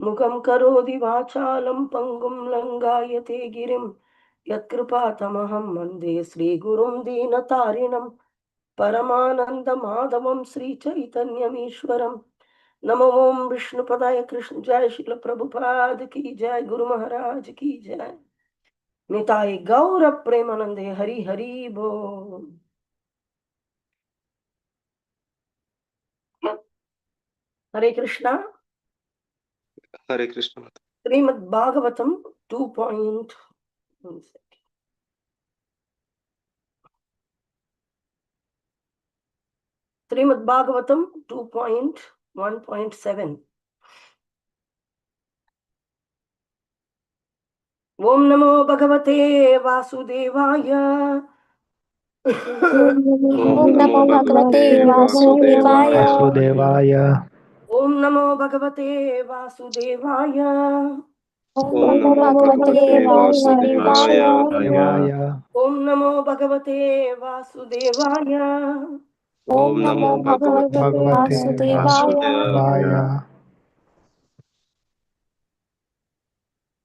मुखं करोति वाचालं पङ्गुं लङ्घयते गिरिं यत्कृपातमहं वन्दे श्रीगुरुं दीनतारिणं परमानन्दमाधवं श्रीचैतन्यमीश्वरं। नमो ओं विष्णुपदाय कृष्ण जय श्रील प्रभुपाद की जय, गुरु महाराज की जय। निताय गौर प्रेमानंदे हरि हरि बोल। हरे कृष्णा। हरे कृष्ण। श्रीमद् भागवतम 2. श्रीमद् भागवतम 2.1.7। ओम नमो भगवते वासुदेवाय। ओम नमो भगवते वासुदेवाय। ओम नमो भगवते वासुदेवाय। ओम नमो भगवते वासुदेवाय। ओम नमो भगवते वासुदेवाय। ओम नमो भगवते वासुदेवाय।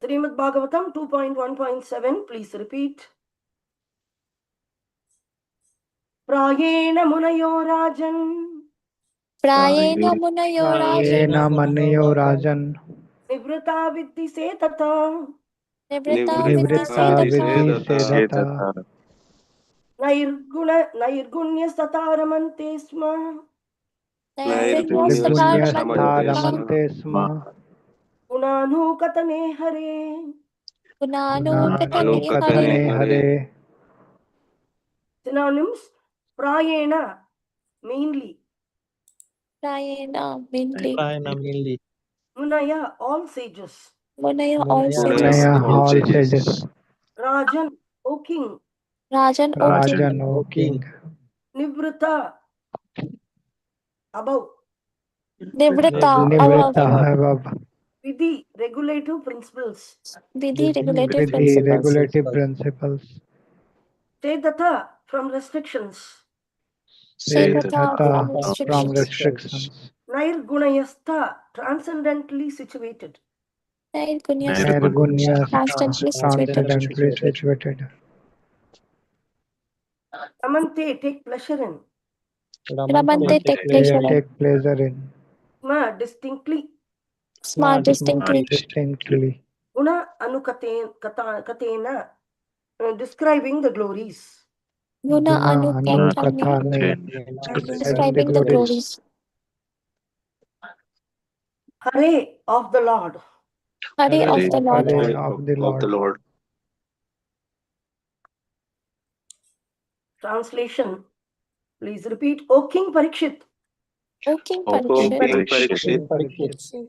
श्रीमद् भागवतम 2.1.7। Please repeat. प्रायेण मुनयो राजन्। प्रायेण मुनयो राजन् निवृत्ता विद्धि से तथा। निवृत्ता विद्धि से तथा नैर्गुण्यस्तथा रमन्ते स्म। नैर्गुण्यस्तथा गुणानुकथने हरे। गुणानुकथने हरे। Synonyms: प्रायेण mainly, प्रायेण mainly, munaya all sages, munaya all sages, rajan o king, rajan o king, nivritta above, nivritta above, vidhi regulative principles, vidhi regulative principles, chetata from restrictions, chetata from restrictions, nairgunayastha transcendently situated, Nirgunya transcendently situated, ramante take pleasure in, Ramante take pleasure in, distinctly, smart distinctly, guna anukatena describing the glories, Guna anukathane describing the glories, hare of the Lord. Hare of the Lord. Translation, please repeat. O King Parikshit. O King Parikshit.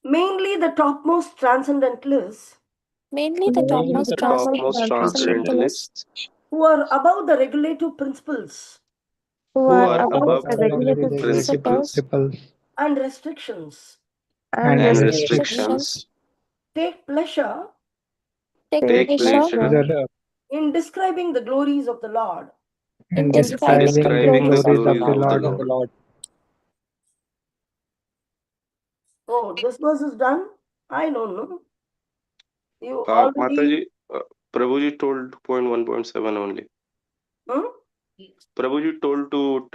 Mainly the topmost transcendentalists. Mainly the topmost transcendentalists who are above the regulative principles. Who are above the regulative principles And restrictions. Take pleasure in describing the glories of the Lord. in describing the glories of the Lord. Oh, this verse is done? I don't know. You already... Mataji, Prabhuji told 2.1.7 only. Prabhuji told to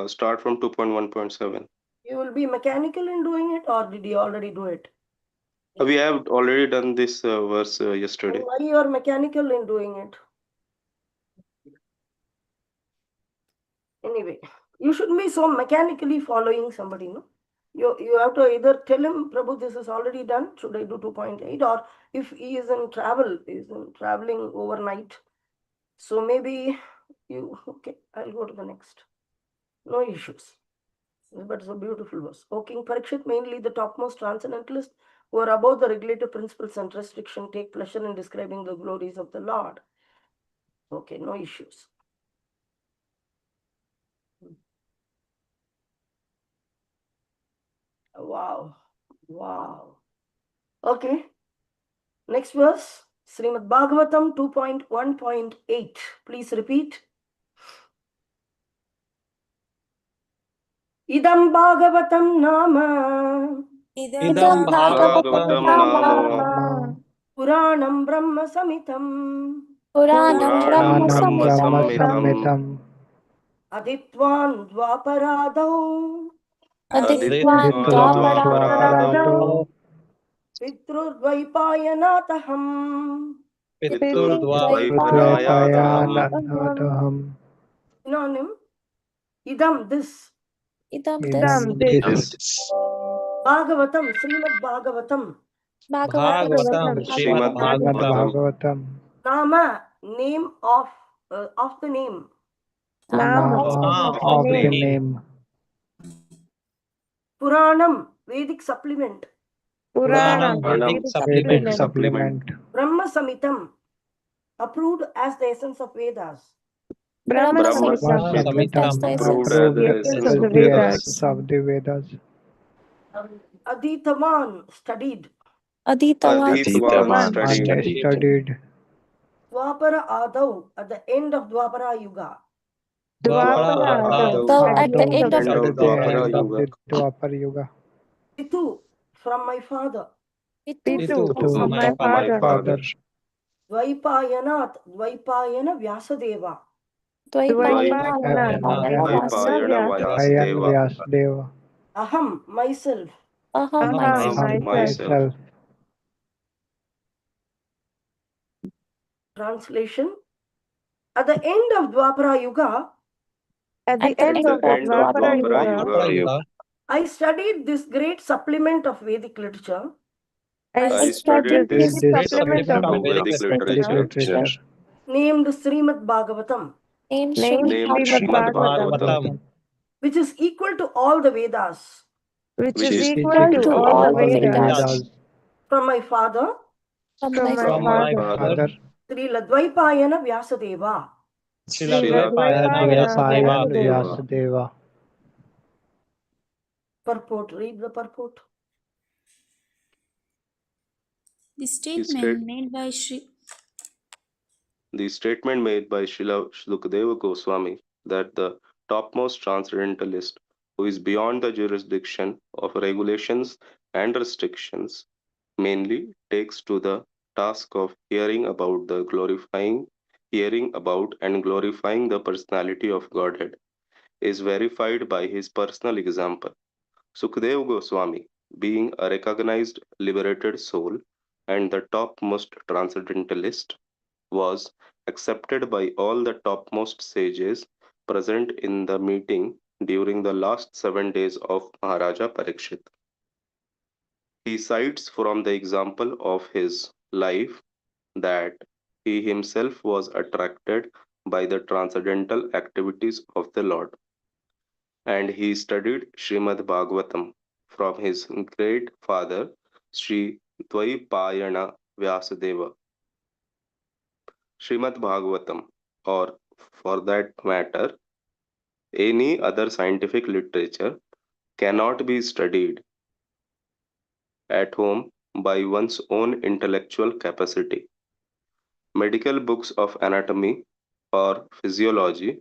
start from 2.1.7. You will be mechanical in doing it, or did you already do it? We have already done this verse yesterday. Why you are mechanical in doing it? Anyway, you shouldn't be so mechanically following somebody, no? You have to either tell him, Prabhu, this is already done, should I do 2.8? Or if he is in traveling overnight, so maybe you, okay, I'll go to the next. No issues. But it's a beautiful verse. O King Parikshit, mainly the topmost transcendentalists who are above the regulative principles and restriction take pleasure in describing the glories of the Lord. Okay, no issues. Wow. Okay. Next verse, Srimad Bhagavatam 2.1.8. Please repeat. Idam Bhagavatam Nama Idam Bhagavatam Bhagavatam Nama Nama Puranam Brahma Samitam Puranam Puranam Brahma Brahma Samhitam Samhitam Aditwan Dwaparadau Adityan Aditya Dvaparado Dvaparado Pitrudvaipayanataham. Pitur Pitrudvaipayanataham Putrepayanataham. Synonym. Idam, this. Idam Idam this This Bhagavatam, Srimad Bhagavatam. Bhagavatam Srimad Srimad Srimad Bhagavatam Bhagavatam. Nama, name of the name. Nama of the Nama name of the name. Puranam, Vedic supplement. Puranam Puranam Vedic Vedic supplement supplement. Brahma Samitam, approved as the essence of Vedas. Brahma Brahma Samhitam Samitam, approved as the essence approved of as approved the Vedas. essence as of the Vedas. essence of the Vedas. Aditavan, studied. Aditavan Adityavan studied. Studied. Dwapara Adau, at the end of Dwapara Yuga. Dwapara Though Adav at the Adau, end of end at of the Dwapara end of Yuga. the Dwapar Yuga. Pitu, from my father. Pitu To from my From my father. father. Dvaipayanat, Dvaipayana Vyasadeva. Dvaipayana Dvaipayana Ayan Vyasdeva. Vyasdeva. Aham, myself. Aham myself. Myself. Translation. At the end of Dwapara Yuga, At the end The of the end of Dwapara Dwapara Yuga, Yuga. I studied this great supplement of Vedic literature I I studied studied this this This supplement of of Vedic Vedic Vedic literature literature. named Srimad Bhagavatam, named named Srimad Srimad Bhagavatam, Bhagavatam, which is equal to all the Vedas. which which is is equal equal to to all the All the Vedas. Vedas. From my father, From from my my father, father, Sri Ladvaipayana Vyasadeva. Srila Dvaipayana Dvaipayan Vyasadeva. Vyasadeva. Purport, read the purport. The state- statement made by Sri the statement made by Srila Sukadeva Goswami that the topmost transcendentalist who is beyond the jurisdiction of regulations and restrictions mainly takes to the task of hearing about and glorifying the personality of Godhead is verified by his personal example. Sukadeva Goswami, being a recognized liberated soul and the topmost transcendentalist, was accepted by all the topmost sages present in the meeting during the last 7 days of Maharaja Parikshit. He cites from the example of his life that he himself was attracted by the transcendental activities of the Lord, and he studied Srimad Bhagavatam from his great father Sri Dvaipayana Vyasadeva. Srimad Bhagavatam, or for that matter, any other scientific literature, cannot be studied at home by one's own intellectual capacity. Medical books of anatomy or physiology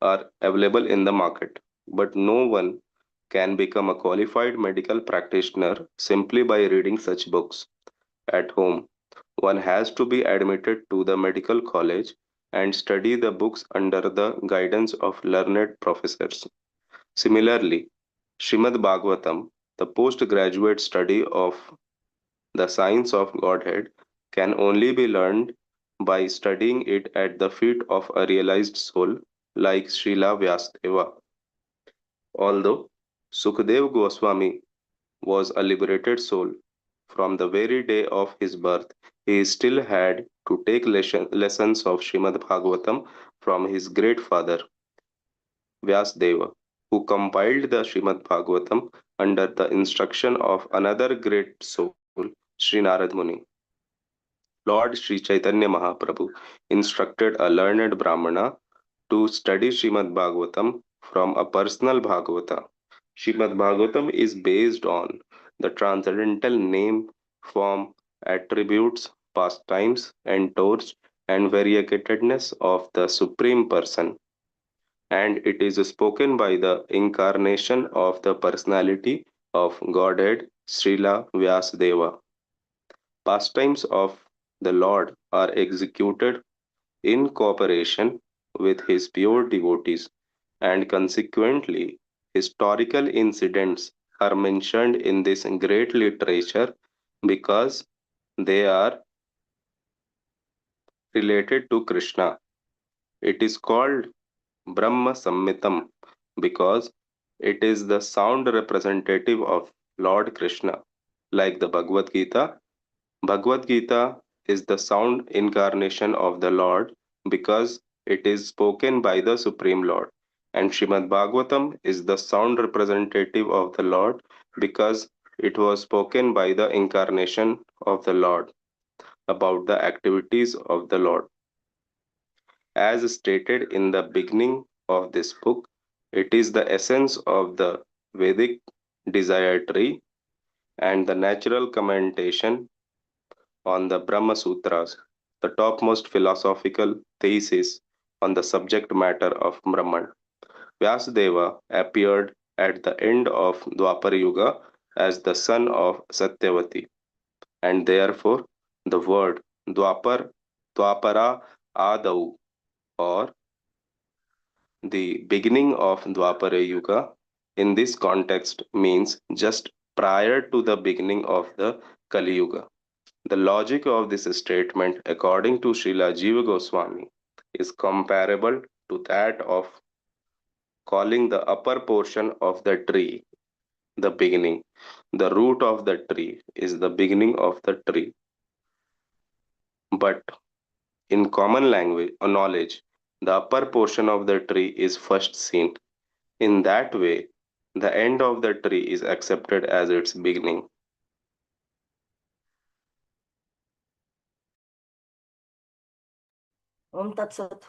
are available in the market, but no one can become a qualified medical practitioner simply by reading such books. At home, one has to be admitted to the medical college and study the books under the guidance of learned professors. Similarly, Srimad Bhagavatam, the postgraduate study of the science of Godhead, can only be learned by studying it at the feet of a realized soul like Srila Vyasadeva. Although Sukadeva Goswami was a liberated soul, from the very day of his birth, he still had to take lessons of Srimad Bhagavatam from his great father Vyasadeva, who compiled the Srimad Bhagavatam under the instruction of another great soul, Sri Narad Muni. Lord Sri Chaitanya Mahaprabhu instructed a learned Brahmana to study Srimad Bhagavatam from a personal Bhagavata. Srimad Bhagavatam is based on the transcendental name, form, attributes, pastimes, and torch and variegatedness of the Supreme Person, and it is spoken by the incarnation of the personality of Godhead Srila Vyasadeva. Pastimes of the Lord are executed in cooperation with his pure devotees, and consequently, historical incidents are mentioned in this great literature because they are related to Krishna. It is called Brahma Samhitam because it is the sound representative of Lord Krishna. Like the Bhagavad Gita is the sound incarnation of the Lord because it is spoken by the Supreme Lord. And Srimad Bhagavatam is the sound representative of the Lord because it was spoken by the incarnation of the Lord about the activities of the Lord. As stated in the beginning of this book, it is the essence of the Vedic desire tree and the natural commentation on the Brahma Sutras, the topmost philosophical thesis on the subject matter of Brahman. Vyasadeva appeared at the end of Dwapar Yuga as the son of Satyavati, and therefore the word Dwapara Adau, or the beginning of Dwapara Yuga, in this context means just prior to the beginning of the Kali Yuga. The logic of this statement, according to Srila Jiva Goswami, is comparable to that of calling the upper portion of the tree the beginning. The root of the tree is the beginning of the tree. But in common language or knowledge, the upper portion of the tree is first seen. In that way, the end of the tree is accepted as its beginning. Om Tat Sat.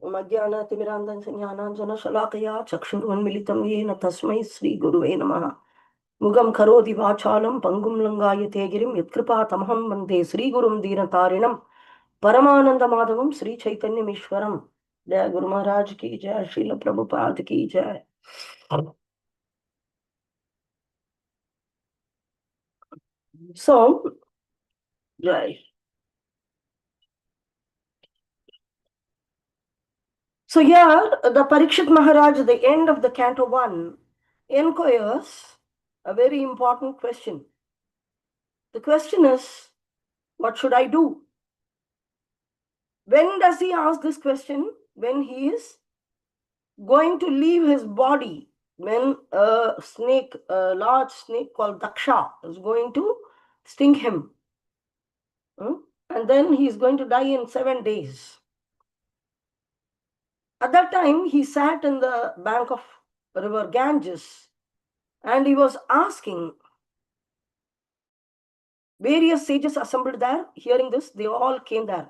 Om Ajnana Timirandhasya Jnananjana Shalakaya Chakshurunmilitam Yena Tasmai Sri Guruve Namaha. Mugam Karoti Vachalam Pangum Langayate Girim Yatkripa Tamaham Vande Sri Gurum Dinatarinam Paramananda Madhavam Sri Chaitanya Mishwaram. Jai Guru Maharaj ki jai, Srila Prabhupada ki jai. So, jai. So here, the Parikshit Maharaj, at the end of the Canto 1, inquires a very important question. The question is, what should I do? When does he ask this question? When he is going to leave his body, when a snake, a large snake called Daksha, is going to sting him. And then he is going to die in 7 days. At that time, he sat in the bank of river Ganges and he was asking. Various sages assembled there, hearing this, they all came there.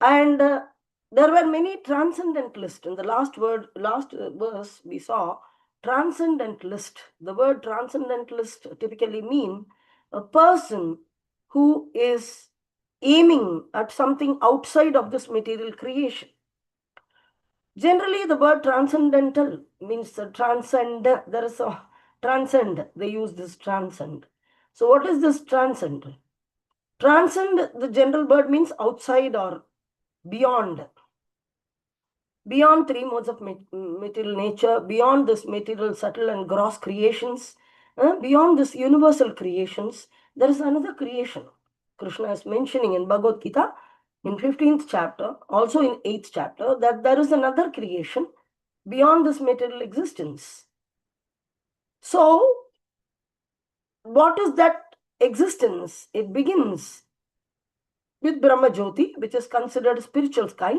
And there were many transcendentalists. In the last verse, we saw transcendentalist. The word transcendentalist typically mean a person who is aiming at something outside of this material creation. Generally, the word transcendental means transcend. There is a transcend. They use this transcend. So what is this transcend? Transcend, the general word means outside or beyond. Beyond 3 modes of material nature, beyond this material subtle and gross creations, beyond this universal creations, there is another creation. Krishna is mentioning in Bhagavad Gita, in 15th chapter, also in 8th chapter, that there is another creation beyond this material existence. So, what is that existence? It begins with Brahma Jyoti, which is considered spiritual sky.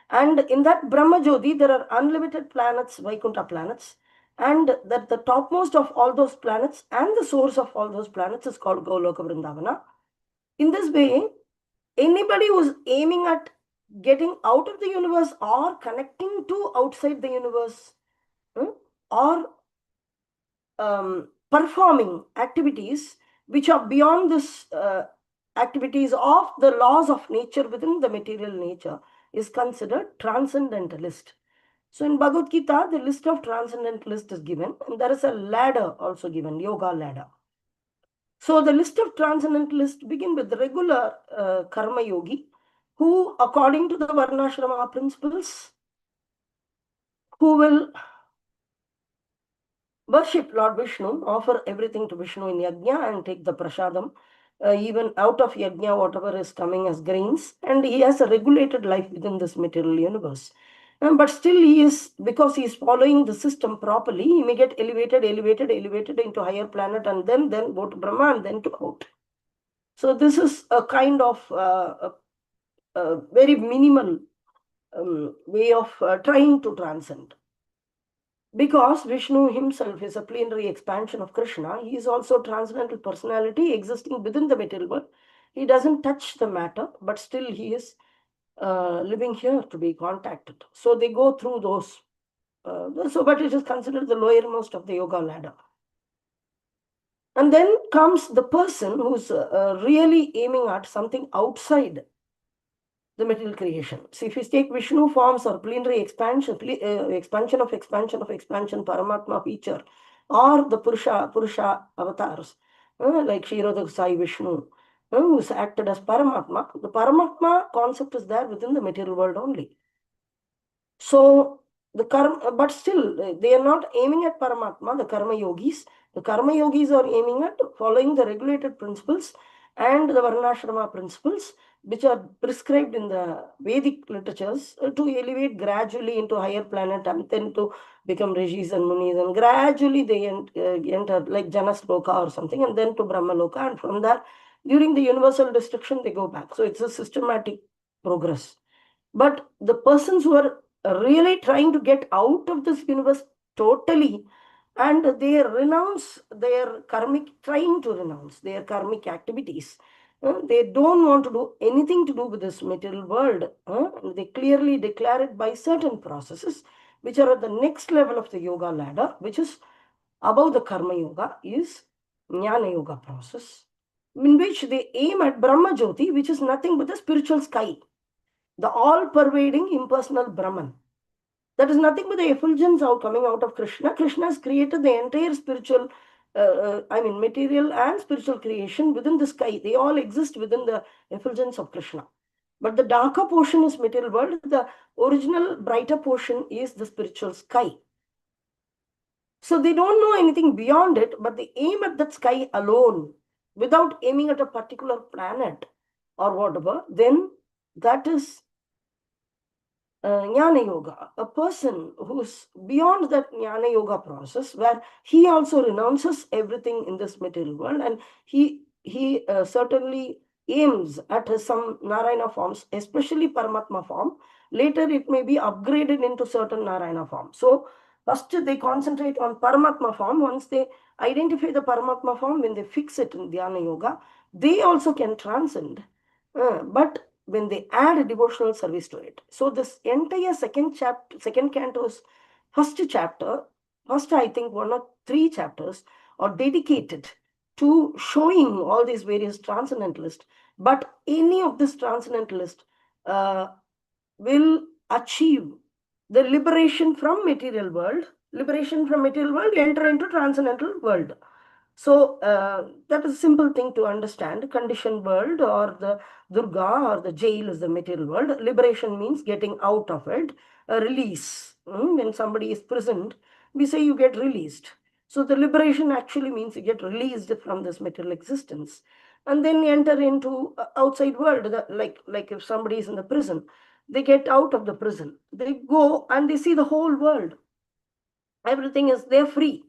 And in that Brahma Jyoti, there are unlimited planets, Vaikuntha planets. And that the topmost of all those planets and the source of all those planets is called Goloka Vrindavana. In this way, anybody who's aiming at getting out of the universe or connecting to outside the universe, or performing activities which are beyond this activities of the laws of nature within the material nature, is considered transcendentalist. So in Bhagavad Gita, the list of transcendentalist is given, and there is a ladder also given, yoga ladder. So the list of transcendentalists begin with the regular karma yogi, who, according to the Varnashrama principles, who will worship Lord Vishnu, offer everything to Vishnu in yajna and take the prasadam, even out of yajna, whatever is coming as grains, and he has a regulated life within this material universe. But still he is, because he is following the system properly, he may get elevated into higher planet and then go to Brahma and then to out. So this is a kind of a very minimal way of trying to transcend. Because Vishnu himself is a plenary expansion of Krishna, he is also a transcendental personality existing within the material world. He doesn't touch the matter, but still he is living here to be contacted. So they go through those. But it is considered the lowermost of the yoga ladder. And then comes the person who's really aiming at something outside the material creation. So if you take Vishnu forms or plenary expansion, expansion of Paramatma feature, or the Purusha avatars, like Kshirodak Sai Vishnu, who's acted as Paramatma, the Paramatma concept is there within the material world only. So the karma, but still they are not aiming at Paramatma, the karma yogis. The karma yogis are aiming at following the regulated principles and the Varnashrama principles, which are prescribed in the Vedic literatures, to elevate gradually into higher planet and then to become rishis and munis, and gradually they enter like Janasloka or something, and then to Brahmaloka, and from there during the universal destruction they go back. So it's a systematic progress. But the persons who are really trying to get out of this universe totally, and they renounce their trying to renounce their karmic activities. They don't want to do anything to do with this material world. They clearly declare it by certain processes, which are at the next level of the yoga ladder, which is above the karma yoga, is jnana yoga process, in which they aim at Brahma Jyoti, which is nothing but the spiritual sky, the all-pervading impersonal Brahman. That is nothing but the effulgence coming out of Krishna. Krishna has created the entire spiritual, material and spiritual creation within the sky. They all exist within the effulgence of Krishna. But the darker portion is material world. The original brighter portion is the spiritual sky. So they don't know anything beyond it, but they aim at that sky alone without aiming at a particular planet or whatever. Then that is Jnana Yoga, a person who's beyond that Jnana Yoga process, where he also renounces everything in this material world, and he certainly aims at some Narayana forms, especially Paramatma form. Later it may be upgraded into certain Narayana form. So first they concentrate on Paramatma form. Once they identify the Paramatma form, when they fix it in Dhyana Yoga, they also can transcend. But when they add a devotional service to it. So this entire second canto's first chapter, I think 1 or 3 chapters are dedicated to showing all these various transcendentalists. But any of this transcendentalist will achieve the liberation from material world, enter into transcendental world. So that is a simple thing to understand. Conditioned world, or the Durga, or the jail, is the material world. Liberation means getting out of it. A release. When somebody is prisoned, we say you get released. So the liberation actually means you get released from this material existence. And then enter into outside world. Like if somebody is in the prison, they get out of the prison. They go and they see the whole world. Everything is, they're free.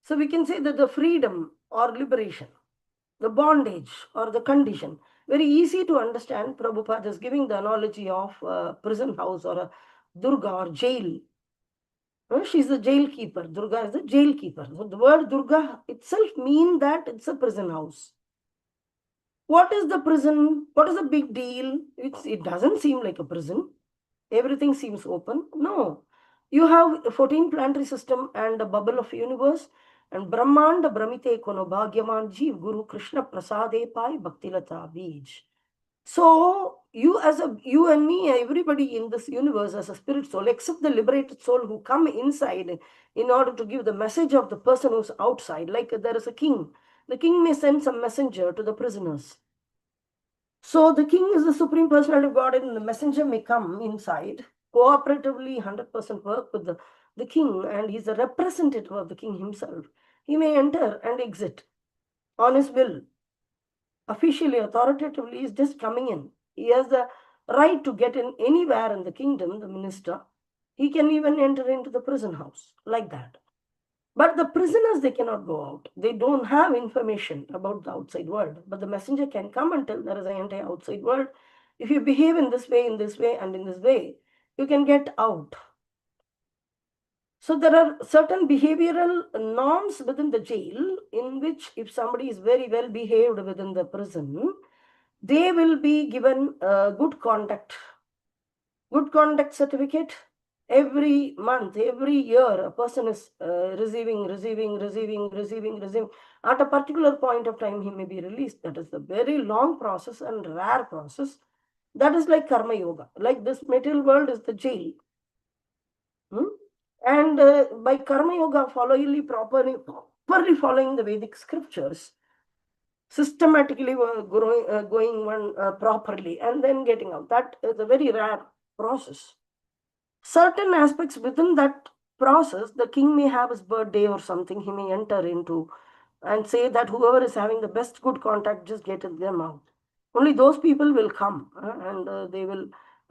So we can say that the freedom or liberation, the bondage or the condition, very easy to understand. Prabhupada is giving the analogy of a prison house or a Durga or jail. She's the jail keeper. Durga is the jail keeper. So the word Durga itself means that it's a prison house. What is the prison? What is the big deal? It doesn't seem like a prison. Everything seems open. No. You have a 14 planetary system and a bubble of universe. And Brahmanda Brahmite Kono Bhagyaman Jeev Guru Krishna Prasade Pai Bhaktilata Bij. So you and me, everybody in this universe as a spirit soul, except the liberated soul who come inside in order to give the message of the person who's outside. Like there is a king. The king may send some messenger to the prisoners. So the king is the supreme personality of God, and the messenger may come inside, cooperatively 100% work with the king, and he's a representative of the king himself. He may enter and exit on his will. Officially, authoritatively, he's just coming in. He has the right to get in anywhere in the kingdom, the minister. He can even enter into the prison house, like that. But the prisoners, they cannot go out. They don't have information about the outside world. But the messenger can come and tell there is an entire outside world. If you behave in this way, and in this way, you can get out. So there are certain behavioral norms within the jail in which if somebody is very well behaved within the prison, they will be given good conduct certificate. Every month, every year, a person is receiving. At a particular point of time, he may be released. That is a very long process and rare process. That is like karma yoga. Like this material world is the jail. And by karma yoga, properly following the Vedic scriptures, systematically going one properly and then getting out. That is a very rare process. Certain aspects within that process, the king may have his birthday or something, he may enter into and say that whoever is having the best good contact, just get them out. Only those people will come and they will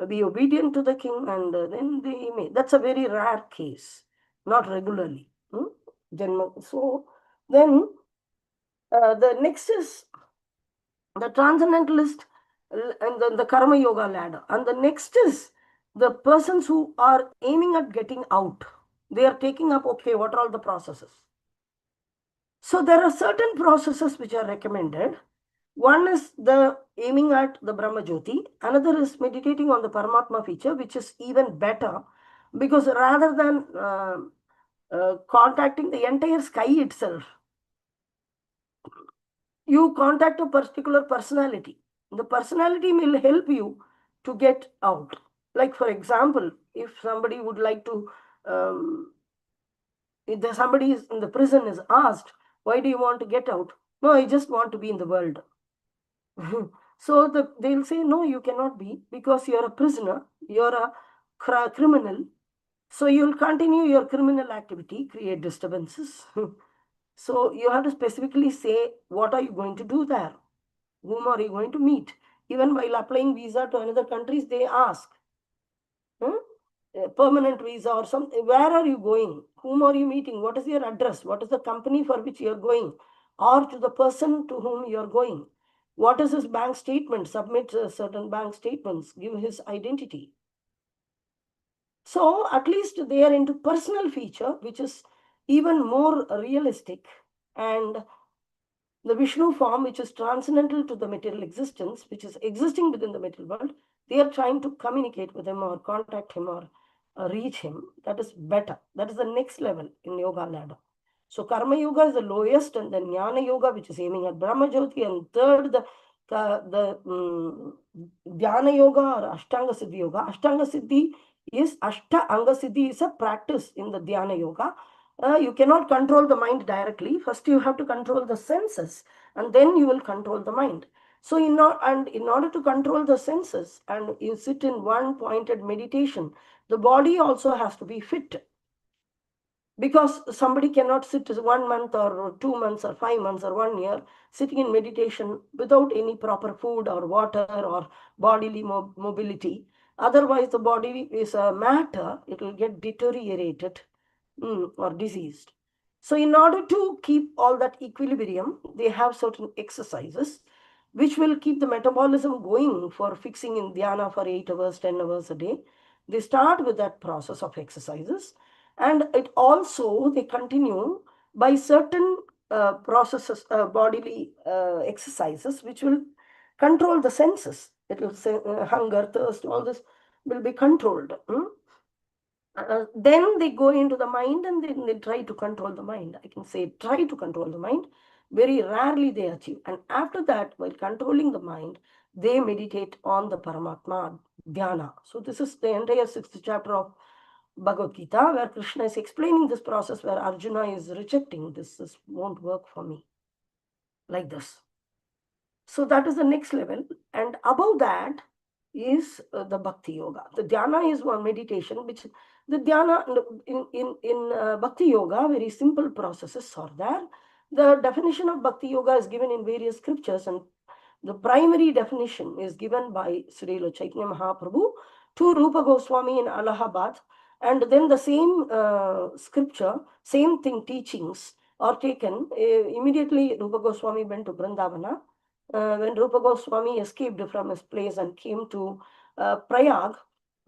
be obedient to the king, and then they may. That's a very rare case, not regularly. So then the next is the transcendentalist and then the karma yoga ladder. And the next is the persons who are aiming at getting out. They are taking up, okay, what are all the processes? So there are certain processes which are recommended. One is the aiming at the Brahma Jyoti. Another is meditating on the Paramatma feature, which is even better because rather than contacting the entire sky itself, you contact a particular personality. The personality will help you to get out. Like, for example, if somebody would like to, if somebody is in the prison is asked, why do you want to get out? No, I just want to be in the world. So they'll say, no, you cannot be because you're a prisoner, you're a criminal. So you'll continue your criminal activity, create disturbances. So you have to specifically say, what are you going to do there? Whom are you going to meet? Even while applying visa to another countries, they ask, a permanent visa or something, where are you going? Whom are you meeting? What is your address? What is the company for which you are going? Or to the person to whom you are going? What is his bank statement? Submit certain bank statements, give his identity. So at least they are into personal feature, which is even more realistic, and the Vishnu form, which is transcendental to the material existence, which is existing within the material world, they are trying to communicate with him or contact him or reach him. That is better. That is the next level in yoga ladder. So karma yoga is the lowest, and then jnana yoga, which is aiming at Brahma Jyoti, and third, the dhyana yoga or Ashtanga Siddhi yoga. Ashtanga Siddhi is Ashtanga Siddhi is a practice in the dhyana yoga. You cannot control the mind directly. First, you have to control the senses, and then you will control the mind. So, in order to control the senses, and you sit in one pointed meditation, the body also has to be fit. Because somebody cannot sit 1 month or 2 months or 5 months or 1 year sitting in meditation without any proper food or water or bodily mobility. Otherwise, the body is a matter, it will get deteriorated or diseased. So in order to keep all that equilibrium, they have certain exercises which will keep the metabolism going for fixing in dhyana for 8 hours, 10 hours a day. They start with that process of exercises, and it also they continue by certain processes, bodily exercises, which will control the senses. It will say hunger, thirst, all this will be controlled. Then they go into the mind, and then they try to control the mind. I can say try to control the mind. Very rarely they achieve. And after that, while controlling the mind, they meditate on the Paramatma, Dhyana. So this is the entire 6th chapter of Bhagavad Gita, where Krishna is explaining this process, where Arjuna is rejecting this won't work for me, like this. So that is the next level. And above that is the Bhakti Yoga. The Dhyana is one meditation, which the Dhyana in Bhakti Yoga, very simple processes are there. The definition of Bhakti Yoga is given in various scriptures, and the primary definition is given by Srila Chaitanya Mahaprabhu to Rupa Goswami in Allahabad. And then the same scripture, same thing, teachings are taken. Immediately Rupa Goswami went to Vrindavana. When Rupa Goswami escaped from his place and came to Prayag,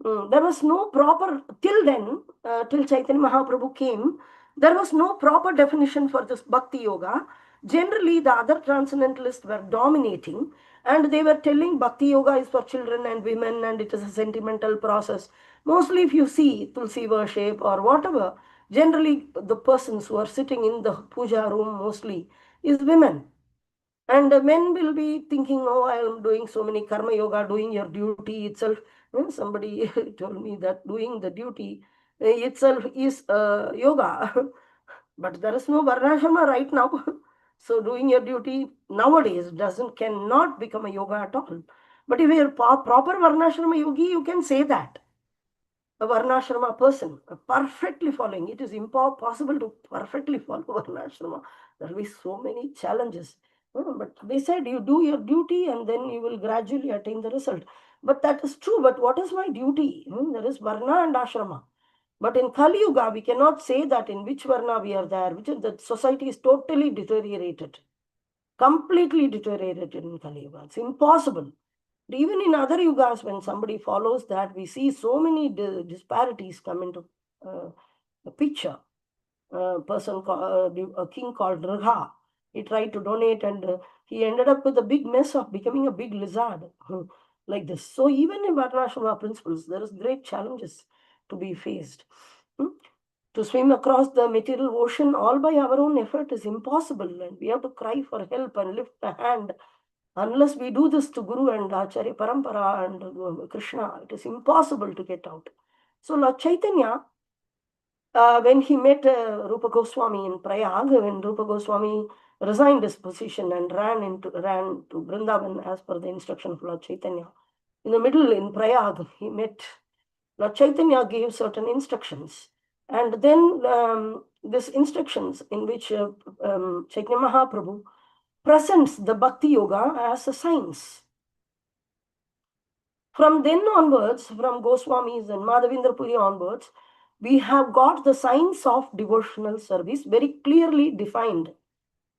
there was no proper, till then, till Chaitanya Mahaprabhu came, there was no proper definition for this Bhakti Yoga. Generally, the other transcendentalists were dominating, and they were telling Bhakti Yoga is for children and women, and it is a sentimental process. Mostly, if you see Tulsi worship or whatever, generally the persons who are sitting in the puja room mostly is women. And men will be thinking, oh, I am doing so many karma yoga, doing your duty itself. Somebody told me that doing the duty itself is yoga. But there is no varnashrama right now. So doing your duty nowadays cannot become a yoga at all. But if you're proper varnashrama yogi, you can say that. A varnashrama person, perfectly following. It is impossible to perfectly follow varnashrama. There will be so many challenges. But they said you do your duty and then you will gradually attain the result. But that is true. But what is my duty? There is varna and ashrama. But in Kali Yuga, we cannot say that in which varna we are there, which is, the society is totally deteriorated, completely deteriorated in Kali Yuga. It's impossible. Even in other yugas, when somebody follows that, we see so many disparities come into the picture. A king called Ragha, he tried to donate, and he ended up with a big mess of becoming a big lizard, like this. So even in Varnashrama principles, there is great challenges to be faced. To swim across the material ocean all by our own effort is impossible, and we have to cry for help and lift a hand. Unless we do this to Guru and Acharya Parampara and Krishna, it is impossible to get out. So Lord Chaitanya, when he met Rupa Goswami in Prayag, when Rupa Goswami resigned his position and ran to Vrindavan as per the instruction of Lord Chaitanya, in the middle in Prayag, he met Lord Chaitanya, gave certain instructions. And then these instructions in which Chaitanya Mahaprabhu presents the Bhakti Yoga as a science. From then onwards, from Goswamis and Madhavendra Puri onwards, we have got the science of devotional service very clearly defined,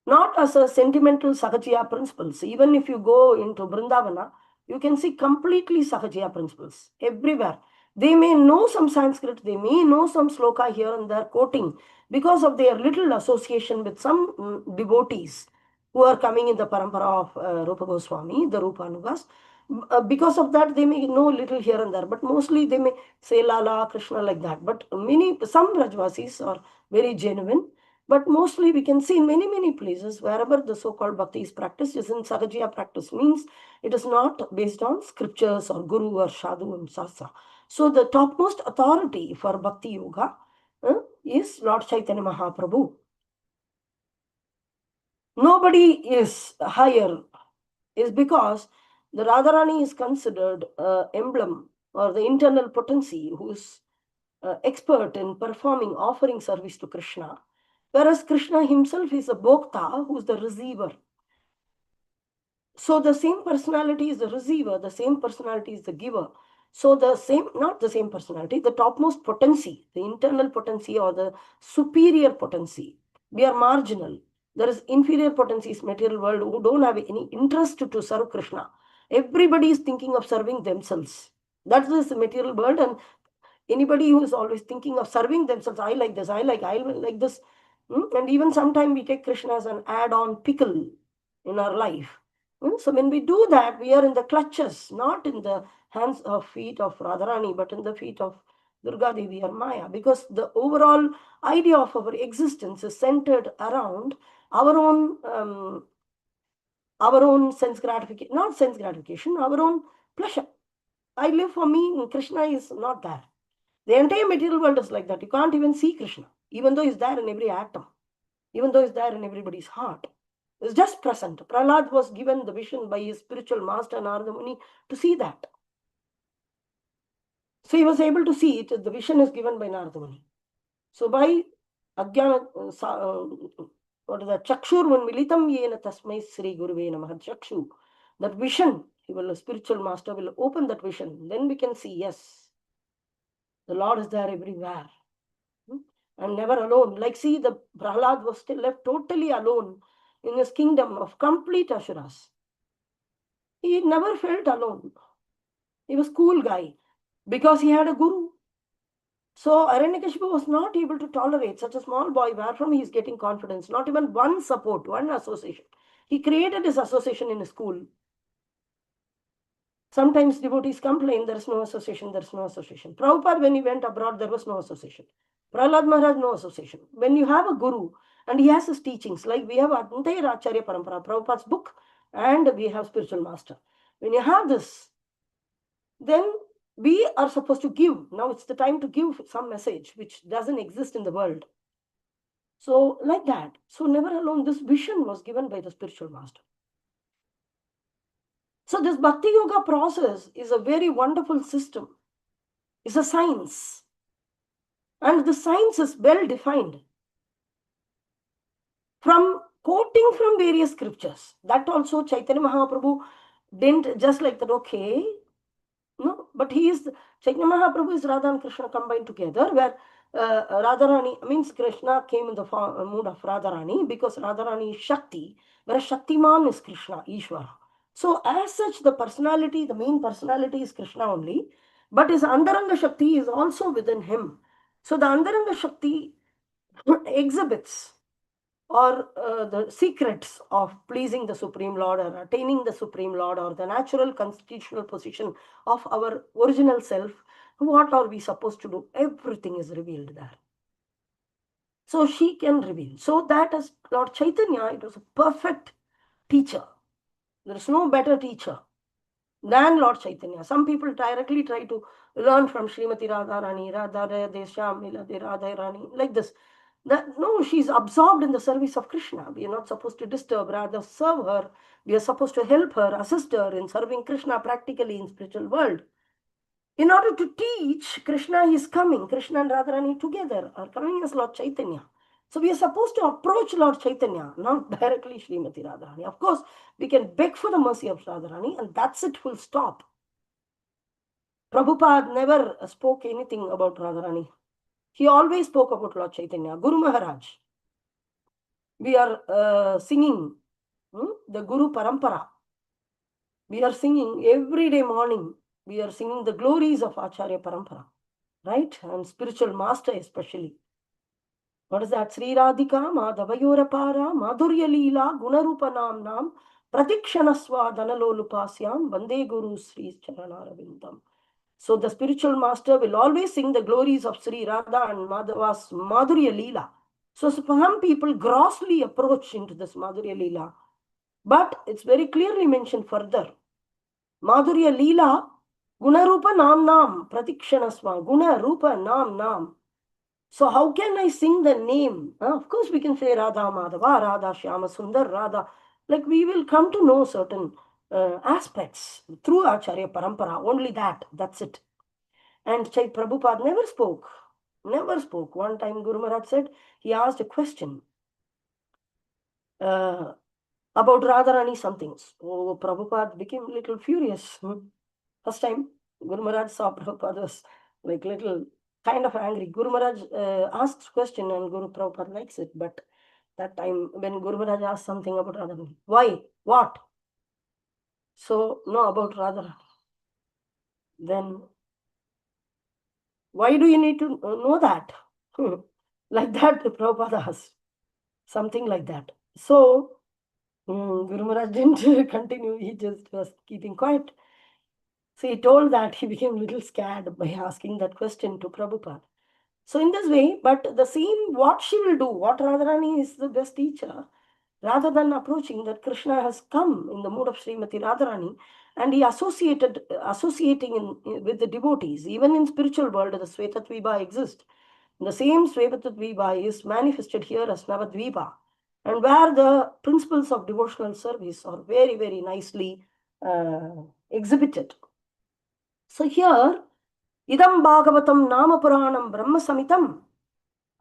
not as a sentimental Sahajiya principles. Even if you go into Vrindavana, you can see completely Sahajiya principles everywhere. They may know some Sanskrit, they may know some sloka here and there quoting because of their little association with some devotees who are coming in the parampara of Rupa Goswami, the Rupanugas. Because of that, they may know little here and there, but mostly they may say Lala, Krishna, like that. But some Brajvasis are very genuine. But mostly we can see in many places, wherever the so-called bhakti is practiced, is in Sahajiya practice, means it is not based on scriptures or Guru or Sadhu and Sastra. So the topmost authority for Bhakti Yoga is Lord Chaitanya Mahaprabhu. Nobody is higher, is because the Radharani is considered emblem or the internal potency who is expert in performing, offering service to Krishna. Whereas Krishna himself is a Bhokta, who is the receiver. So the same personality is the receiver, the same personality is the giver. So not the same personality, the topmost potency, the internal potency or the superior potency. We are marginal. There is inferior potencies, material world, who don't have any interest to serve Krishna. Everybody is thinking of serving themselves. That is the material world, and anybody who is always thinking of serving themselves, I like this, I like this. And even sometimes we take Krishna as an add-on pickle in our life. So when we do that, we are in the clutches, not in the hands or feet of Radharani, but in the feet of Durga Devi or Maya, because the overall idea of our existence is centered around our own sense gratification, not sense gratification, our own pleasure. I live for me, Krishna is not there. The entire material world is like that. You can't even see Krishna, even though he's there in every atom, even though he's there in everybody's heart. It's just present. Prahlad was given the vision by his spiritual master Narada Muni to see that. So he was able to see it. The vision is given by Narada Muni. So by Ajnana, what is that? Chakshur Militam Yena Tasmai Sri Guruve Namaha. Chakshu. That vision, the spiritual master will open that vision. Then we can see, yes, the Lord is there everywhere. And never alone. Like, see, the Prahlad was still left totally alone in his kingdom of complete Asuras. He never felt alone. He was a cool guy because he had a guru. So Hiranyakashipu was not able to tolerate such a small boy. Where from he is getting confidence? Not even one support, one association. He created his association in his school. Sometimes devotees complain, there is no association, there is no association. Prabhupada, when he went abroad, there was no association. Prahlad Maharaj, no association. When you have a guru and he has his teachings, like we have entire Acharya Parampara, Prabhupada's book, and we have spiritual master. When you have this, then we are supposed to give. Now it's the time to give some message which doesn't exist in the world. So like that. So never alone, this vision was given by the spiritual master. So this Bhakti Yoga process is a very wonderful system. It's a science. And the science is well defined. From quoting from various scriptures. That also Chaitanya Mahaprabhu didn't just like that, okay. No, but Chaitanya Mahaprabhu is Radha and Krishna combined together, where Radharani, means Krishna came in the mood of Radharani because Radharani is Shakti, whereas Shaktiman is Krishna, Ishvara. So as such, the personality, the main personality is Krishna only, but his Andaranga Shakti is also within him. So the Andaranga Shakti exhibits or the secrets of pleasing the Supreme Lord or attaining the Supreme Lord or the natural constitutional position of our original self. What are we supposed to do? Everything is revealed there. So she can reveal. So that as Lord Chaitanya, it was a perfect teacher. There is no better teacher than Lord Chaitanya. Some people directly try to learn from Srimati Radharani, Radharani, like this. No, she's absorbed in the service of Krishna. We are not supposed to disturb, rather serve her. We are supposed to help her, assist her in serving Krishna practically in spiritual world. In order to teach, Krishna is coming. Krishna and Radharani together are coming as Lord Chaitanya. So we are supposed to approach Lord Chaitanya, not directly Srimati Radharani. Of course, we can beg for the mercy of Radharani, and that's it, full stop. Prabhupada never spoke anything about Radharani. He always spoke about Lord Chaitanya. Guru Maharaj. We are singing the Guru Parampara. We are singing every day morning. We are singing the glories of Acharya Parampara. Right? And spiritual master especially. What is that? Sri Radhika Madhavayorapara Madhurya Leela Gunarupa Nam Pratikshanaswa Dhanalolupasyam Vande Guru Sri Charanaravindam. So the spiritual master will always sing the glories of Sri Radha and Madhava's Madhurya Leela. So some people grossly approach into this Madhurya Leela. But it's very clearly mentioned further. Madhurya Leela, Guna Rupa Nam, Pratikshanasva, Guna Rupa Nam. So how can I sing the name? Of course we can say Radha Madhava, Radha Shyama Sundar, Radha. Like we will come to know certain aspects through Acharya Parampara. Only that's it. And Chai Prabhupada never spoke. One time Guru Maharaj said, he asked a question about Radharani something. So Prabhupada became a little furious. First time Guru Maharaj saw Prabhupada was like little kind of angry. Guru Maharaj asks question and Guru Prabhupada likes it. But that time when Guru Maharaj asked something about Radharani, why? What? So no, about Radharani. Then why do you need to know that? Like that, Prabhupada asked. Something like that. So, Guru Maharaj didn't continue. He just was keeping quiet. So he told that he became a little scared by asking that question to Prabhupada. So in this way, but the same, what she will do, what Radharani is the best teacher, rather than approaching that Krishna has come in the mood of Srimati Radharani, and he associating with the devotees. Even in spiritual world, the Svetatvipa exists. The same Svetatvipa is manifested here as Navadvipa, and where the principles of devotional service are very, very nicely exhibited. So here, Idam Bhagavatam Nama Puranam Brahma Samitam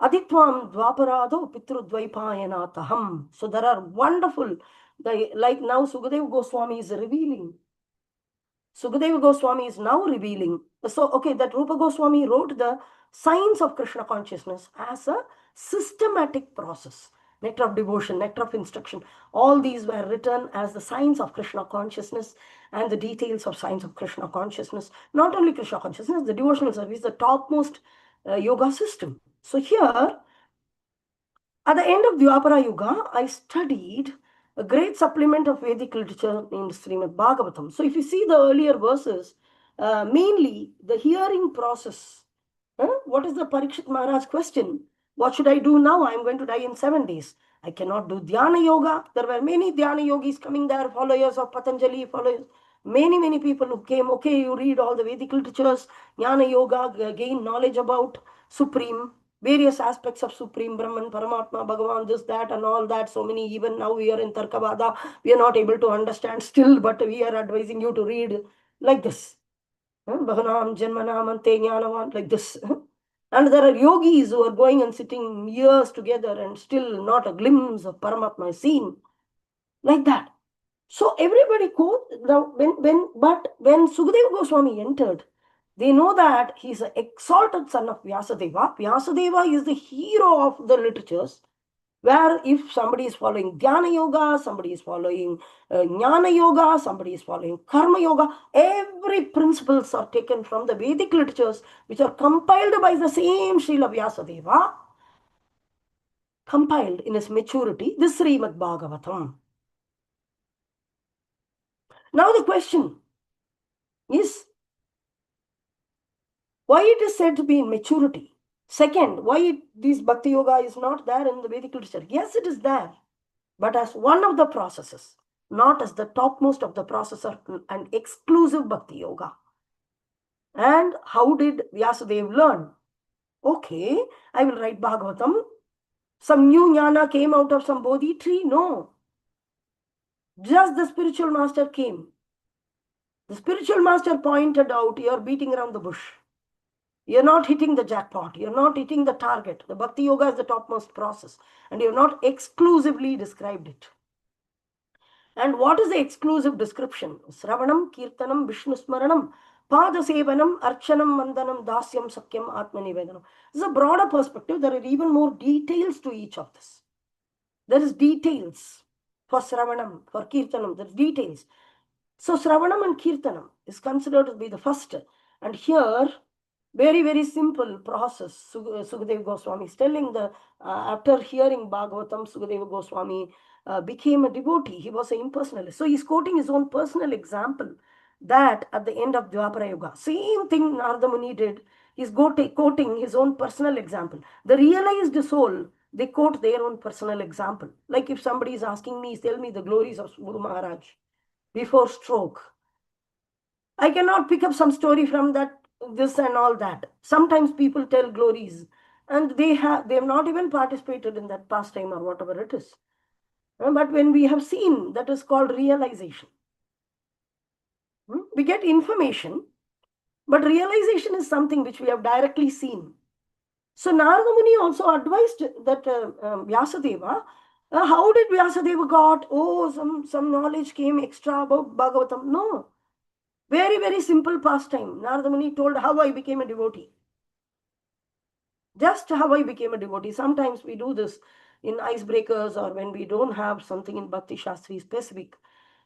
Aditvam Dvaparado Pitrudvaipayanataham. So there are wonderful, like now Sukadeva Goswami is revealing. Sukadeva Goswami is now revealing. So, okay, that Rupa Goswami wrote the Science of Krishna Consciousness as a systematic process. Nectar of devotion, nectar of instruction. All these were written as the science of Krishna consciousness and the details of science of Krishna consciousness. Not only Krishna consciousness, the devotional service, the topmost yoga system. So here, at the end of Dwapara Yuga, I studied a great supplement of Vedic literature named Srimad Bhagavatam. So if you see the earlier verses, mainly the hearing process. What is the Parikshit Maharaj question? What should I do now? I am going to die in 7 days. I cannot do Dhyana Yoga. There were many Dhyana yogis coming there, followers of Patanjali, followers. Many people who came, okay, you read all the Vedic literatures, Jnana Yoga, gain knowledge about Supreme, various aspects of Supreme Brahman, Paramatma, Bhagavan, this, that, and all that. So many, even now we are in Tarkavada, we are not able to understand still, but we are advising you to read like this. Bhavanam, Janmanam, Ante Jnanavan, like this. And there are yogis who are going and sitting years together and still not a glimpse of Paramatma is seen. Like that. So everybody goes, now when Sukadeva Goswami entered, they know that he is an exalted son of Vyasadeva. Vyasadeva is the hero of the literatures, where if somebody is following Dhyana Yoga, somebody is following Jnana Yoga, somebody is following Karma Yoga, every principles are taken from the Vedic literatures, which are compiled by the same Srila Vyasadeva, compiled in his maturity, this Srimad Bhagavatam. Now the question is, why it is said to be in maturity? Second, why this Bhakti Yoga is not there in the Vedic literature? Yes, it is there, but as one of the processes, not as the topmost of the process and exclusive Bhakti Yoga. And how did Vyasadeva learn? Okay, I will write Bhagavatam. Some new jnana came out of some Bodhi tree? No. Just the spiritual master came. The spiritual master pointed out, you are beating around the bush. You're not hitting the jackpot. You're not hitting the target. The Bhakti Yoga is the topmost process. And you've not exclusively described it. And what is the exclusive description? Sravanam, Kirtanam, Vishnu Smaranam, Padasevanam, Archanam, Mandanam, Dasyam, Sakyam, Atmanivedanam. This is a broader perspective. There are even more details to each of this. There is details for Sravanam, for Kirtanam. There is details. So Sravanam and Kirtanam is considered to be the first. And here, very simple process. Sukadeva Goswami is telling the, after hearing Bhagavatam, Sukadeva Goswami became a devotee. He was an impersonalist. So he's quoting his own personal example that at the end of Dwapara Yuga, same thing Narada Muni did. He's quoting his own personal example. The realized soul, they quote their own personal example. Like if somebody is asking me, tell me the glories of Guru Maharaj before stroke. I cannot pick up some story from that, this and all that. Sometimes people tell glories and they have not even participated in that pastime or whatever it is. But when we have seen, that is called realization. We get information, but realization is something which we have directly seen. So Narada Muni also advised that Vyasadeva, how did Vyasadeva got, some knowledge came extra about Bhagavatam? No. Very simple pastime. Narada Muni told how I became a devotee. Just how I became a devotee. Sometimes we do this in icebreakers or when we don't have something in Bhakti Shastri specific.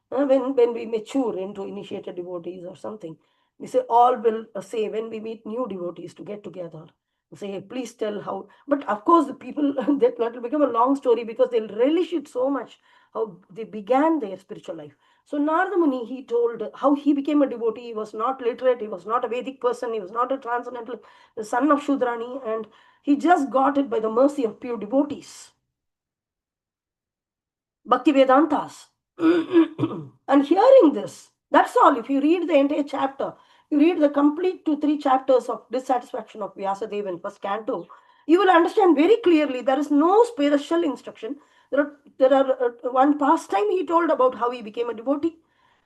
When we mature into initiated devotees or something, we say all will say when we meet new devotees to get together, we say, hey, please tell how. But of course, the people, that will become a long story because they'll relish it so much, how they began their spiritual life. So Narada Muni, he told how he became a devotee. He was not literate, he was not a Vedic person, he was not a transcendental, the son of Shudrani, and he just got it by the mercy of pure devotees. Bhakti Vedantas. And hearing this, that's all. If you read the entire chapter, you read the complete 2-3 chapters of dissatisfaction of Vyasadeva in first canto, you will understand very clearly there is no spiritual instruction. There are one pastime he told about how he became a devotee.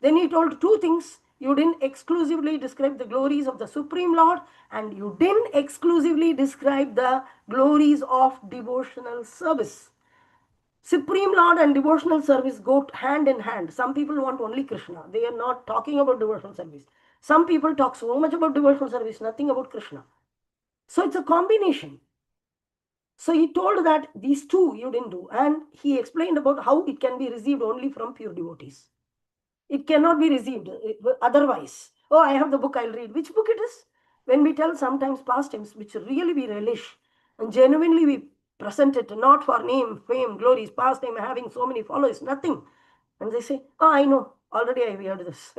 Then he told two things. You didn't exclusively describe the glories of the Supreme Lord, and you didn't exclusively describe the glories of devotional service. Supreme Lord and devotional service go hand in hand. Some people want only Krishna. They are not talking about devotional service. Some people talk so much about devotional service, nothing about Krishna. So it's a combination. So he told that these two you didn't do. And he explained about how it can be received only from pure devotees. It cannot be received otherwise. Oh, I have the book, I'll read. Which book it is? When we tell sometimes pastimes, which really we relish, and genuinely we present it, not for name, fame, glories, pastime, having so many followers, nothing. And they say, oh, I know, already I heard this.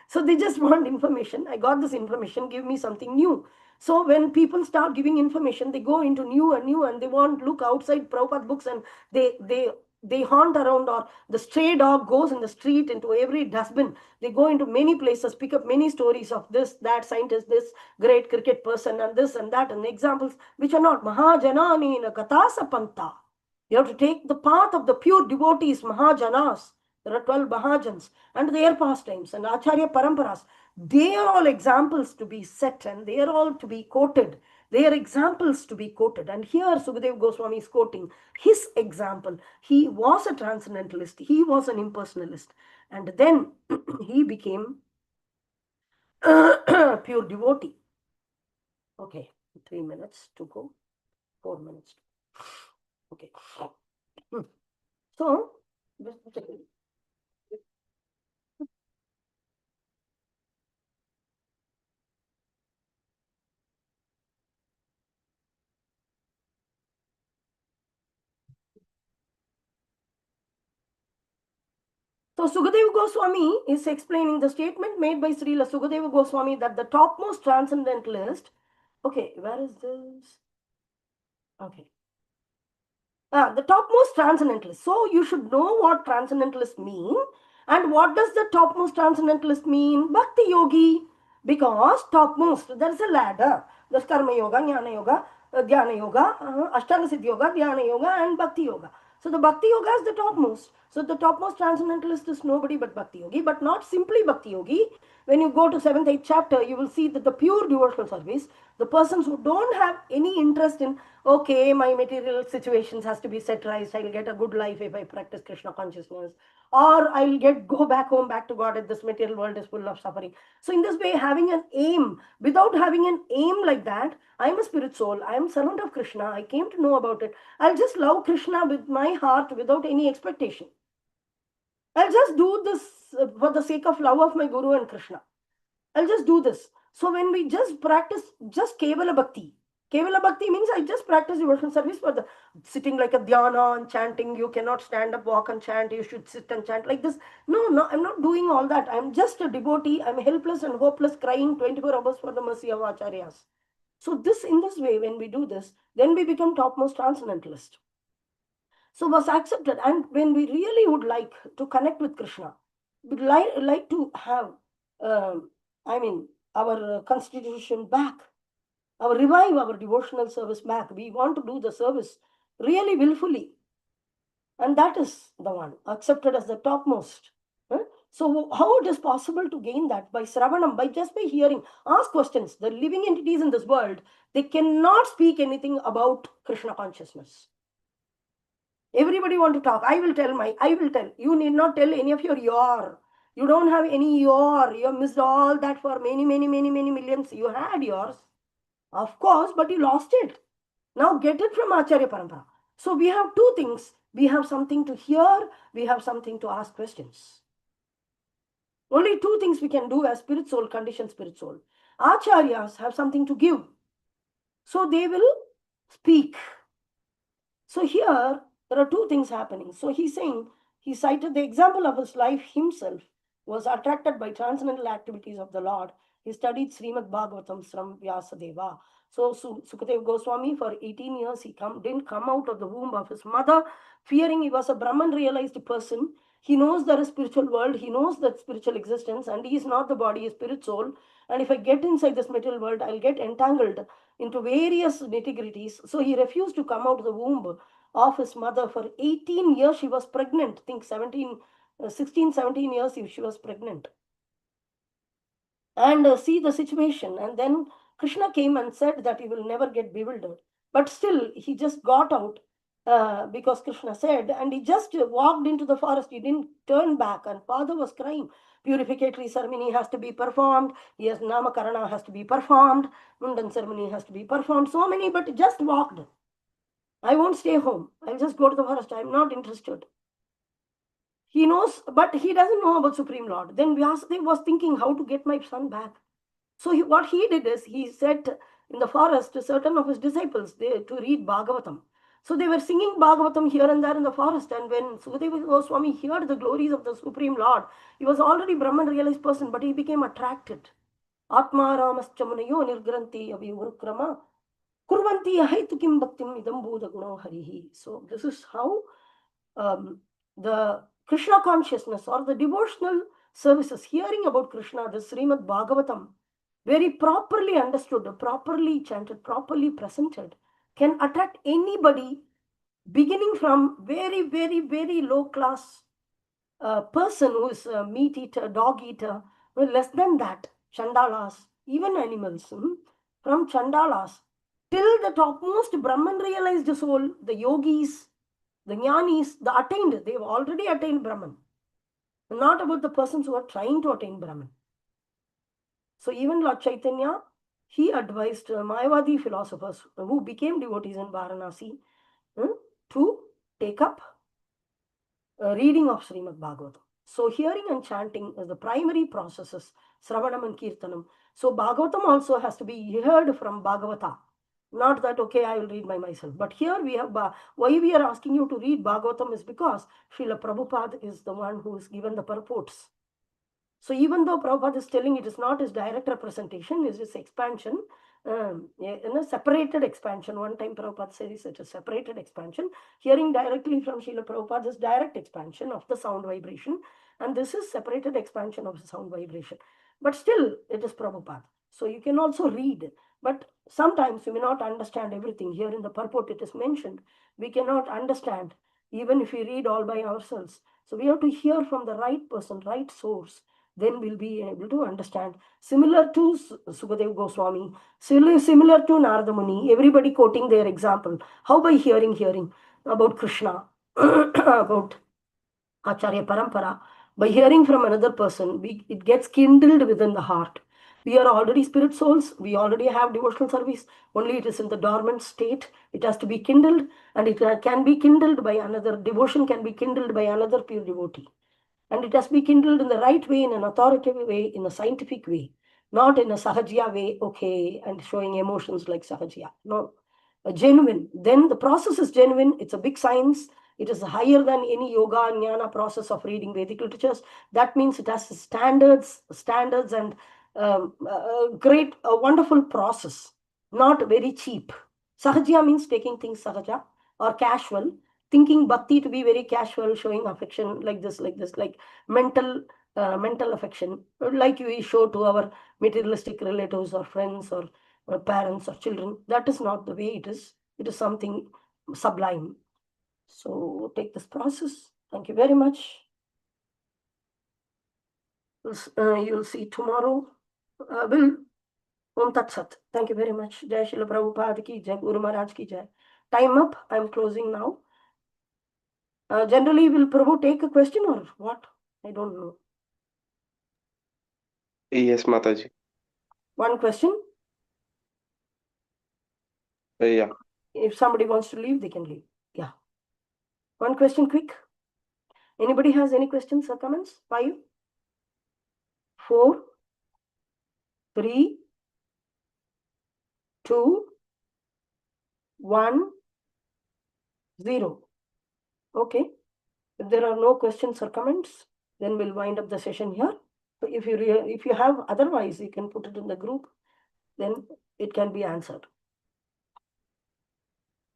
So they just want information. I got this information, give me something new. So when people start giving information, they go into new, and they want look outside Prabhupada books, and they haunt around, or the stray dog goes in the street into every dustbin. They go into many places, pick up many stories of this, that scientist, this great cricket person, and this and that, and examples which are not Mahajanani in a Gatasa Panta. You have to take the path of the pure devotees, Mahajanas. There are 12 Mahajans and their pastimes and Acharya Paramparas. They are all examples to be set, and they are all to be quoted. They are examples to be quoted. And here Sukadeva Goswami is quoting his example. He was a transcendentalist. He was an impersonalist. And then he became pure devotee. Okay, 3 minutes to go. 4 minutes. Okay. So, so Sukadeva Goswami is explaining the statement made by Srila Sukadeva Goswami that the topmost transcendentalist. Okay, where is this? Okay. The topmost transcendentalist. So you should know what transcendentalist mean. And what does the topmost transcendentalist mean? Bhakti yogi. Because topmost, there is a ladder. There's karma yoga, jnana yoga, dhyana yoga, ashtanga siddhi yoga, dhyana yoga, and bhakti yoga. So the bhakti yoga is the topmost. So the topmost transcendentalist is nobody but bhakti yogi, but not simply bhakti yogi. When you go to 7th, 8th chapter, you will see that the pure devotional service, the persons who don't have any interest in, okay, my material situations has to be set right, I'll get a good life if I practice Krishna consciousness, or I'll go back home, back to God, if this material world is full of suffering. So in this way, having an aim, without having an aim like that, I'm a spirit soul, I'm servant of Krishna, I came to know about it, I'll just love Krishna with my heart without any expectation. I'll just do this for the sake of love of my Guru and Krishna. I'll just do this. So when we just practice just Kevala Bhakti means I just practice devotional service for the sitting like a dhyana and chanting. You cannot stand up, walk and chant. You should sit and chant like this. No, I'm not doing all that. I'm just a devotee. I'm helpless and hopeless, crying 24 hours for the mercy of Acharyas. So in this way, when we do this, then we become topmost transcendentalist. So was accepted. And when we really would like to connect with Krishna, we'd like to have, our constitution back, revive our devotional service back. We want to do the service really willfully. And that is the one accepted as the topmost. So how it is possible to gain that? By Sravanam, by hearing. Ask questions. The living entities in this world, they cannot speak anything about Krishna consciousness. Everybody want to talk. I will tell. You need not tell any of your. You don't have any your. You have missed all that for many millions. You had yours, of course, but you lost it. Now get it from Acharya Parampara. So we have two things. We have something to hear. We have something to ask questions. Only two things we can do as spirit soul, conditioned spirit soul. Acharyas have something to give. So they will speak. So here, there are two things happening. So he's saying, he cited the example of his life himself, was attracted by transcendental activities of the Lord. He studied Srimad Bhagavatam from Vyasadeva. So Sukadeva Goswami, for 18 years, he didn't come out of the womb of his mother, fearing he was a Brahman realized person. He knows there is spiritual world, he knows that spiritual existence, and he is not the body, he is spirit soul. And if I get inside this material world, I'll get entangled into various nitty-gritties. So he refused to come out of the womb of his mother. For 18 years, she was pregnant. Think 16, 17 years, she was pregnant. And see the situation. And then Krishna came and said that he will never get bewildered. But still, he just got out because Krishna said, and he just walked into the forest. He didn't turn back. And father was crying. Purificatory ceremony has to be performed. Yes, Namakarana has to be performed. Mundan ceremony has to be performed. So many, but just walked. I won't stay home. I'll just go to the forest. I'm not interested. He knows, but he doesn't know about Supreme Lord. Then Vyasadeva was thinking how to get my son back. So what he did is, he said in the forest to certain of his disciples to read Bhagavatam. So they were singing Bhagavatam here and there in the forest. And when Sukadeva Goswami heard the glories of the Supreme Lord, he was already Brahman realized person, but he became attracted. Atma Ramaschamunayo nirgranti avivurukrama kurvanti ahaitu kim bhaktim idam bodha guno harihi. So this is how the Krishna consciousness or the devotional services, hearing about Krishna, the Srimad Bhagavatam, very properly understood, properly chanted, properly presented, can attract anybody, beginning from very, very, very low class person who is a meat eater, dog eater, less than that, Chandalas, even animals, from Chandalas till the topmost Brahman realized soul, the yogis, the jnanis, the attained, they've already attained Brahman. Not about the persons who are trying to attain Brahman. So even Lord Chaitanya, he advised Mayavadi philosophers who became devotees in Varanasi to take up reading of Srimad Bhagavatam. So hearing and chanting is the primary processes, Sravanam and Kirtanam. So Bhagavatam also has to be heard from Bhagavata. Not that, okay, I will read by myself. But here we have, why we are asking you to read Bhagavatam is because Srila Prabhupada is the one who is given the purports. So even though Prabhupada is telling it is not his direct representation, it is his expansion, in a separated expansion. One time Prabhupada said it's such a separated expansion. Hearing directly from Srila Prabhupada is direct expansion of the sound vibration. And this is separated expansion of the sound vibration. But still, it is Prabhupada. So you can also read. But sometimes you may not understand everything. Here in the purport it is mentioned. We cannot understand even if we read all by ourselves. So we have to hear from the right person, right source. Then we'll be able to understand. Similar to Sukadeva Goswami, similar to Narada Muni, everybody quoting their example. How by hearing about Krishna, about Acharya Parampara, by hearing from another person, it gets kindled within the heart. We are already spirit souls. We already have devotional service. Only it is in the dormant state. It has to be kindled, and it can be kindled by another. Devotion can be kindled by another pure devotee. And it has to be kindled in the right way, in an authoritative way, in a scientific way, not in a Sahajya way, okay, and showing emotions like Sahajya. No, a genuine. Then the process is genuine. It's a big science. It is higher than any yoga and jnana process of reading Vedic literatures. That means it has standards and great, wonderful process, not very cheap. Sahajya means taking things sahaja or casual, thinking bhakti to be very casual, showing affection like this, like mental affection, like we show to our materialistic relatives or friends or parents or children. That is not the way it is. It is something sublime. So take this process. Thank you very much. You'll see tomorrow. Om Tat Sat. Thank you very much. Jai Srila Prabhupada ki jai, Guru Maharaj ki jai. Time up. I'm closing now. Generally, will Prabhu take a question or what? I don't know. Yes, Mataji. One question. Yeah. If somebody wants to leave, they can leave. Yeah. One question, quick. Anybody has any questions or comments? 5, 4, 3, 2, 1, 0. Okay. If there are no questions or comments, then we'll wind up the session here. So if you have otherwise, you can put it in the group. Then it can be answered.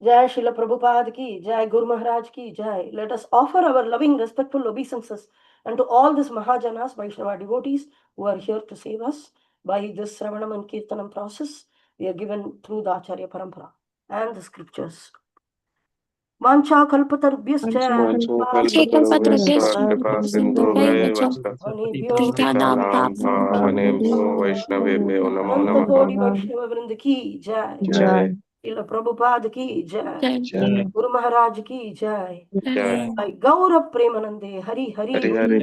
Jai Srila Prabhupada ki, Jai Guru Maharaj ki, Jai. Let us offer our loving, respectful obeisances unto all these Mahajanas, Vaishnava devotees who are here to save us by this Sravanam and Kirtanam process we are given through the Acharya Parampara and the scriptures. Vancha kalpatarubhyascha वैष्णवेभ्यो नमो अनंत नमः। कोटि वैष्णव वृंद की जय। जय श्रील प्रभुपाद की जय। जय गुरु महाराज की जय। जय। गौर प्रेमानंदे हरि हरि हरि हरि